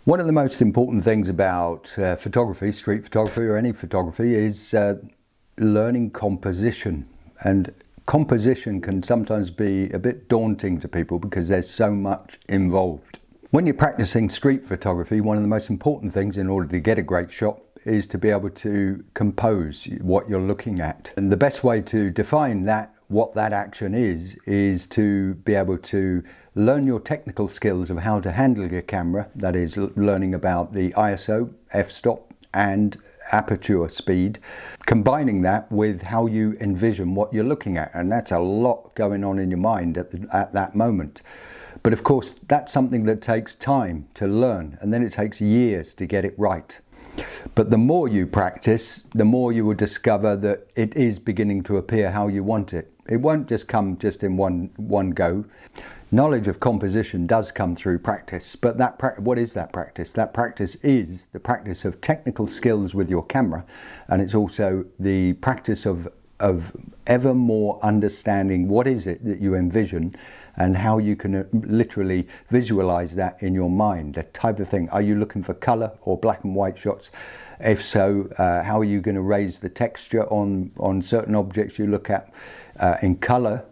One of the most important things about photography, street photography or any photography, is learning composition. And composition can sometimes be a bit daunting to people because there's so much involved. When you're practicing street photography, one of the most important things in order to get a great shot is to be able to compose what you're looking at. And the best way to define that, what that action is to be able to learn your technical skills of how to handle your camera, that is learning about the ISO, f-stop and aperture speed, combining that with how you envision what you're looking at. And that's a lot going on in your mind at that moment. But of course, that's something that takes time to learn, and then it takes years to get it right. But the more you practice, the more you will discover that it is beginning to appear how you want it. It won't just come just in one go. Knowledge of composition does come through practice, but what is that practice? That practice is the practice of technical skills with your camera, and it's also the practice of ever more understanding what is it that you envision and how you can literally visualize that in your mind, that type of thing. Are you looking for color or black and white shots? If so, how are you going to raise the texture on certain objects you look at? In color,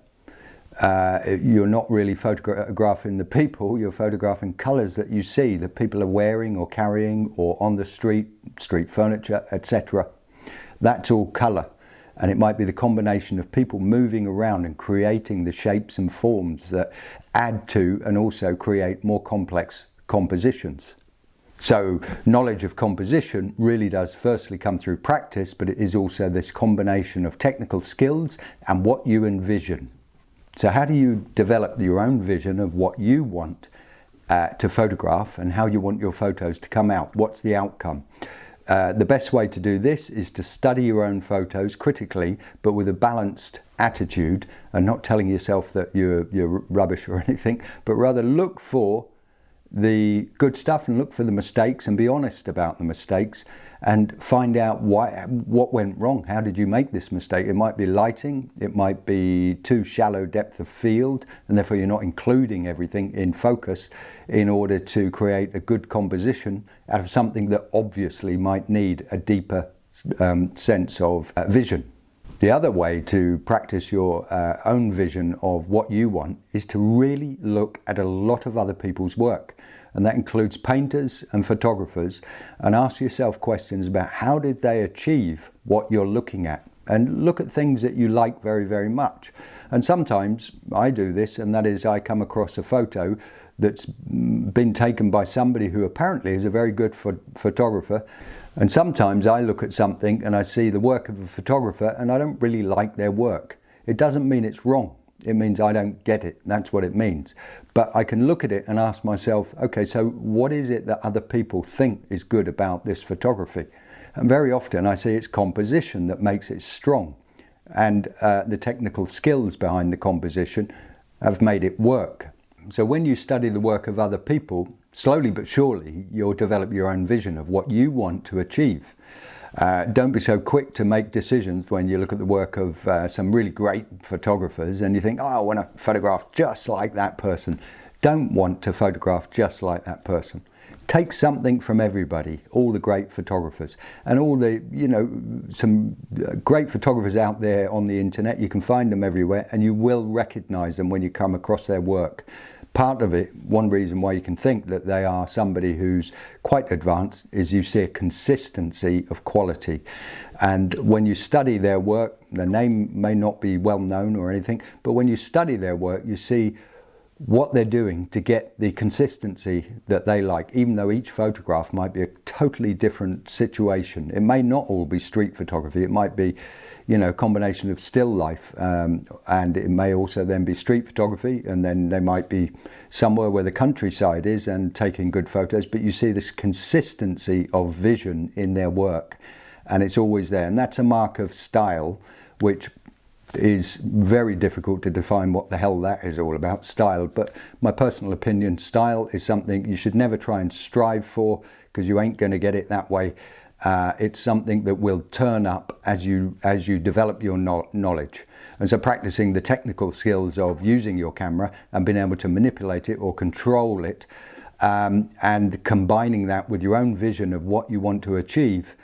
you're not really photographing the people, you're photographing colors that you see that people are wearing or carrying or on the street furniture, etc. That's all color. And it might be the combination of people moving around and creating the shapes and forms that add to and also create more complex compositions. So knowledge of composition really does firstly come through practice, but it is also this combination of technical skills and what you envision. So how do you develop your own vision of what you want to photograph and how you want your photos to come out? What's the outcome? The best way to do this is to study your own photos critically, but with a balanced attitude, and not telling yourself that you're rubbish or anything, but rather look for the good stuff and look for the mistakes and be honest about the mistakes and find out what went wrong. How did you make this mistake? It might be lighting, it might be too shallow depth of field, and therefore you're not including everything in focus in order to create a good composition out of something that obviously might need a deeper sense of vision. The other way to practice your own vision of what you want is to really look at a lot of other people's work. And that includes painters and photographers, and ask yourself questions about how did they achieve what you're looking at, and look at things that you like very, very much. And sometimes I do this, and that is I come across a photo that's been taken by somebody who apparently is a very good photographer. And sometimes I look at something and I see the work of a photographer and I don't really like their work. It doesn't mean it's wrong. It means I don't get it. That's what it means. But I can look at it and ask myself, okay, so what is it that other people think is good about this photography? And very often I see it's composition that makes it strong. And the technical skills behind the composition have made it work. So when you study the work of other people, slowly but surely you'll develop your own vision of what you want to achieve. Don't be so quick to make decisions when you look at the work of some really great photographers and you think, oh, I want to photograph just like that person. Don't want to photograph just like that person. Take something from everybody, all the great photographers, and all the, some great photographers out there on the internet. You can find them everywhere and you will recognize them when you come across their work. Part of it, one reason why you can think that they are somebody who's quite advanced, is you see a consistency of quality. And when you study their work, their name may not be well known or anything, but when you study their work, you see what they're doing to get the consistency that they like, even though each photograph might be a totally different situation. It may not all be street photography, it might be a combination of still life, and it may also then be street photography, and then they might be somewhere where the countryside is and taking good photos, but you see this consistency of vision in their work, and it's always there. And that's a mark of style, which is very difficult to define what the hell that is all about, style. But my personal opinion, style is something you should never try and strive for, because you ain't going to get it that way. It's something that will turn up as you develop your knowledge. And so practicing the technical skills of using your camera and being able to manipulate it or control it, and combining that with your own vision of what you want to achieve,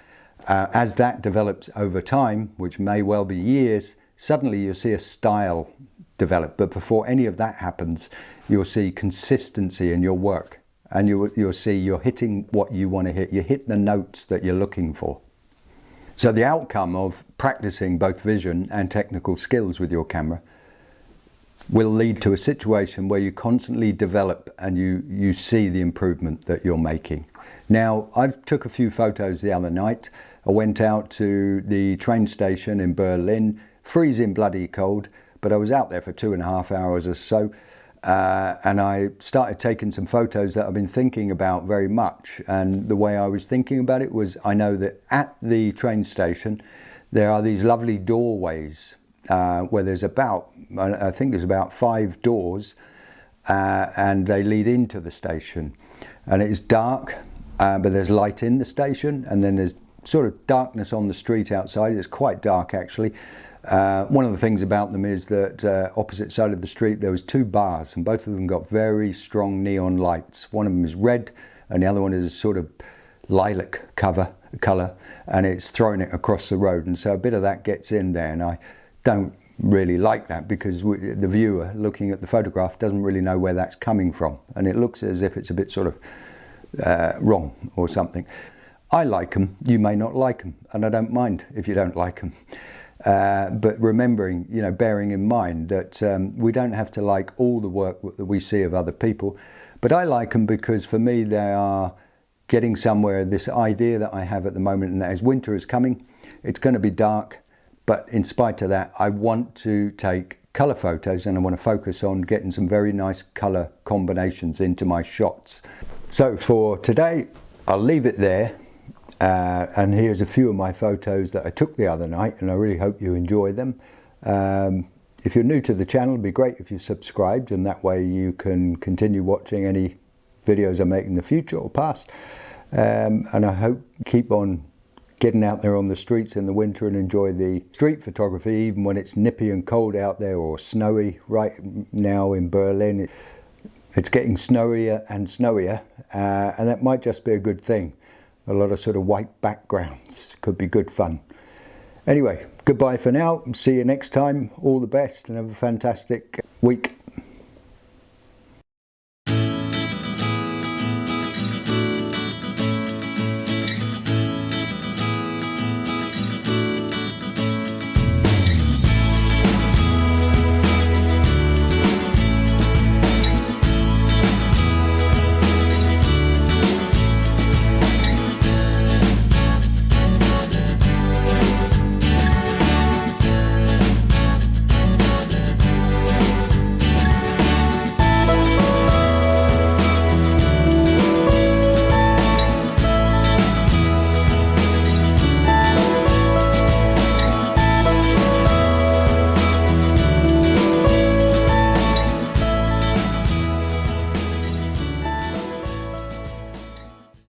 as that develops over time, which may well be years, suddenly you'll see a style develop. But before any of that happens, you'll see consistency in your work, and you'll see you're hitting what you want to hit. You hit the notes that you're looking for. So the outcome of practicing both vision and technical skills with your camera will lead to a situation where you constantly develop and you see the improvement that you're making. Now, I took a few photos the other night. I went out to the train station in Berlin, freezing bloody cold, but I was out there for 2.5 hours or so. And I started taking some photos that I've been thinking about very much. And the way I was thinking about it was, I know that at the train station, there are these lovely doorways where there's about, I think there's about 5 doors, and they lead into the station. And it's dark, but there's light in the station, and then there's sort of darkness on the street outside. It's quite dark, actually. One of the things about them is that opposite side of the street there was 2 bars, and both of them got very strong neon lights. One of them is red and the other one is sort of lilac colour, and it's throwing it across the road, and so a bit of that gets in there, and I don't really like that because the viewer looking at the photograph doesn't really know where that's coming from, and it looks as if it's a bit sort of wrong or something. I like them, you may not like them, and I don't mind if you don't like them. But remembering, bearing in mind that we don't have to like all the work that we see of other people, but I like them because for me they are getting somewhere. This idea that I have at the moment, and that is winter is coming, it's going to be dark, but in spite of that I want to take colour photos, and I want to focus on getting some very nice colour combinations into my shots. So for today I'll leave it there. And here's a few of my photos that I took the other night, and I really hope you enjoy them. If you're new to the channel, it'd be great if you subscribed, and that way you can continue watching any videos I make in the future or past. And I hope keep on getting out there on the streets in the winter and enjoy the street photography, even when it's nippy and cold out there or snowy. Right now in Berlin, it's getting snowier and snowier, and that might just be a good thing. A lot of sort of white backgrounds could be good fun. Anyway, goodbye for now. See you next time. All the best and have a fantastic week.